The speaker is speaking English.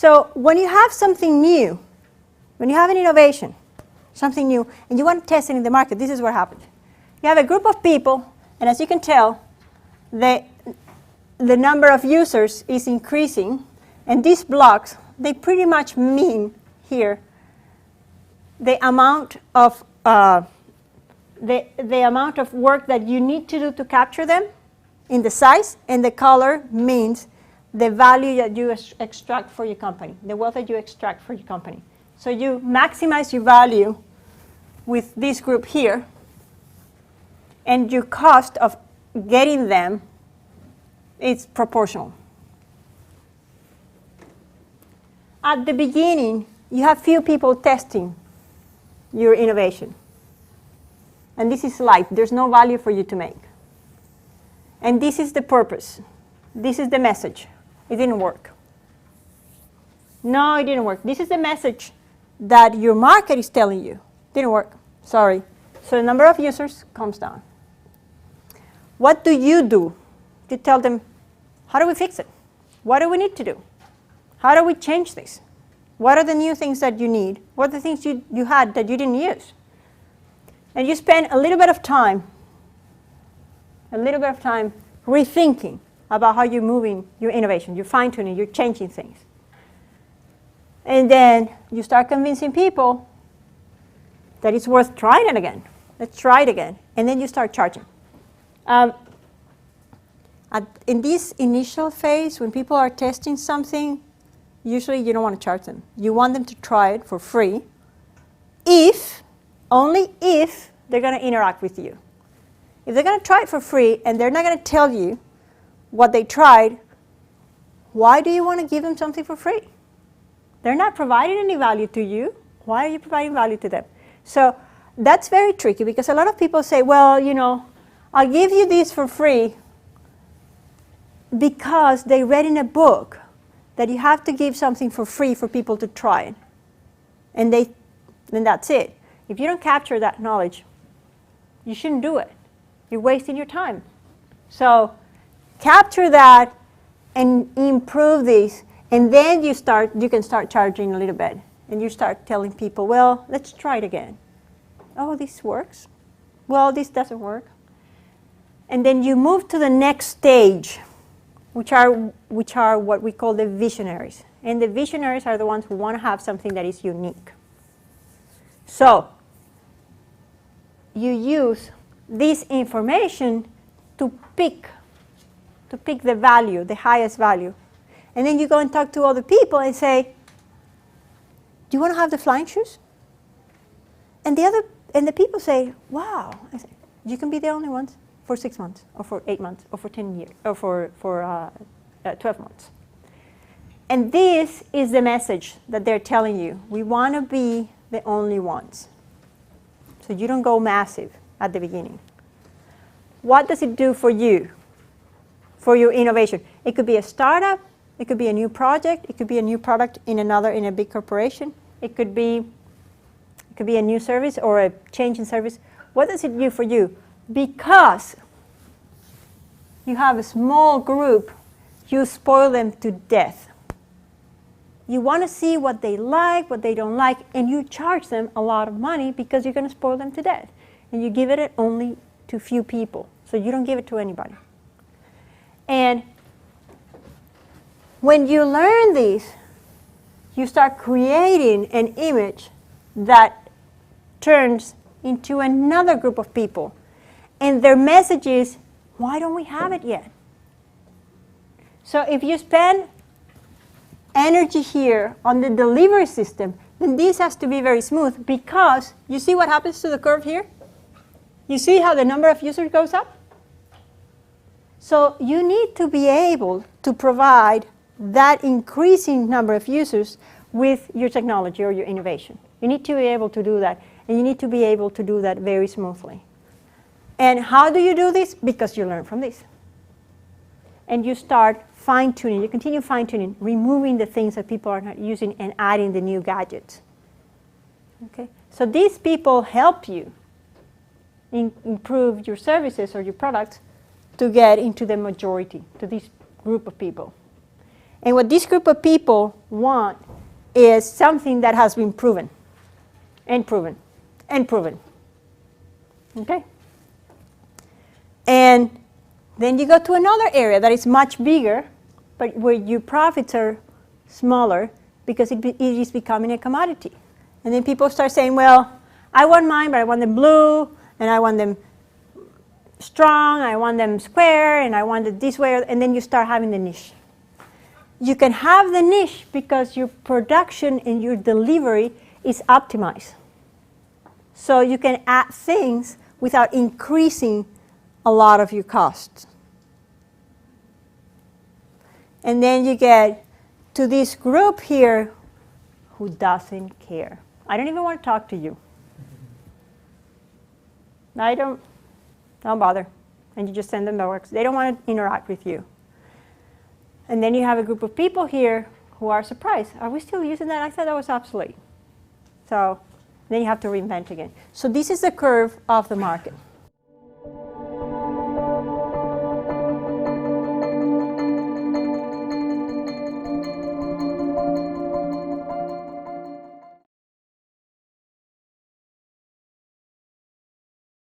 So when you have something new, when you have an innovation, something new, and you want to test it in the market, this is what happens. You have a group of people, and as you can tell, the number of users is increasing, and these blocks, they pretty much mean here the amount of the amount of work that you need to do to capture them in the size, and the color means the value that you extract for your company, the wealth that you extract for your company. So you maximize your value with this group here, and your cost of getting them is proportional. At the beginning, you have few people testing your innovation. And this is life. There's no value for you to make. And this is the purpose. This is the message. It didn't work. No, it didn't work. This is the message that your market is telling you. Didn't work. Sorry. So the number of users comes down. What do? You tell them, how do we fix it? What do we need to do? How do we change this? What are the new things that you need? What are the things you had that you didn't use? And you spend a little bit of time rethinking about how you're moving your innovation, you're fine-tuning, you're changing things. And then you start convincing people that it's worth trying it again. Let's try it again. And then you start charging. In this initial phase, when people are testing something, usually you don't want to charge them. You want them to try it for free, only if they're going to interact with you. If they're going to try it for free and they're not going to tell you what they tried, why do you want to give them something for free? They're not providing any value to you. Why are you providing value to them? So that's very tricky, because a lot of people say, well, I'll give you this for free because they read in a book that you have to give something for free for people to try it. And then that's it. If you don't capture that knowledge, you shouldn't do it. You're wasting your time. So capture that and improve this, and then you can start charging a little bit. And you start telling people, well, let's try it again. Oh, this works. Well, this doesn't work. And then you move to the next stage, which are what we call the visionaries. And the visionaries are the ones who want to have something that is unique. So you use this information to pick the value, the highest value. And then you go and talk to other people and say, do you want to have the flying shoes? And the people say, wow. I say, you can be the only ones for 6 months, or for 8 months, or for 10 years, or for 12 months. And this is the message that they're telling you. We want to be the only ones. So you don't go massive at the beginning. What does it do for you, for your innovation? It could be a startup. It could be a new project. It could be a new product in a big corporation. It could be a new service or a change in service. What does it do for you? Because you have a small group, you spoil them to death. You want to see what they like, what they don't like, and you charge them a lot of money because you're going to spoil them to death. And you give it only to few people, so you don't give it to anybody. And when you learn this, you start creating an image that turns into another group of people. And their message is, why don't we have it yet? So if you spend energy here on the delivery system, then this has to be very smooth, because you see what happens to the curve here? You see how the number of users goes up? So you need to be able to provide that increasing number of users with your technology or your innovation. You need to be able to do that, and you need to be able to do that very smoothly. And how do you do this? Because you learn from this. And you start fine-tuning, you continue fine-tuning, removing the things that people are not using and adding the new gadgets. Okay? So these people help you improve your services or your products to get into the majority, to this group of people. And what this group of people want is something that has been proven, and proven, and proven. Okay? And then you go to another area that is much bigger, but where your profits are smaller because it is becoming a commodity. And then people start saying, well, I want mine, but I want them blue, and I want them strong, I want them square, and I want it this way, and then you start having the niche. You can have the niche because your production and your delivery is optimized. So you can add things without increasing a lot of your costs. And then you get to this group here who doesn't care. I don't even want to talk to you. Don't bother. And you just send them the works. They don't want to interact with you. And then you have a group of people here who are surprised. Are we still using that? I thought that was obsolete. So then you have to reinvent again. So this is the curve of the market.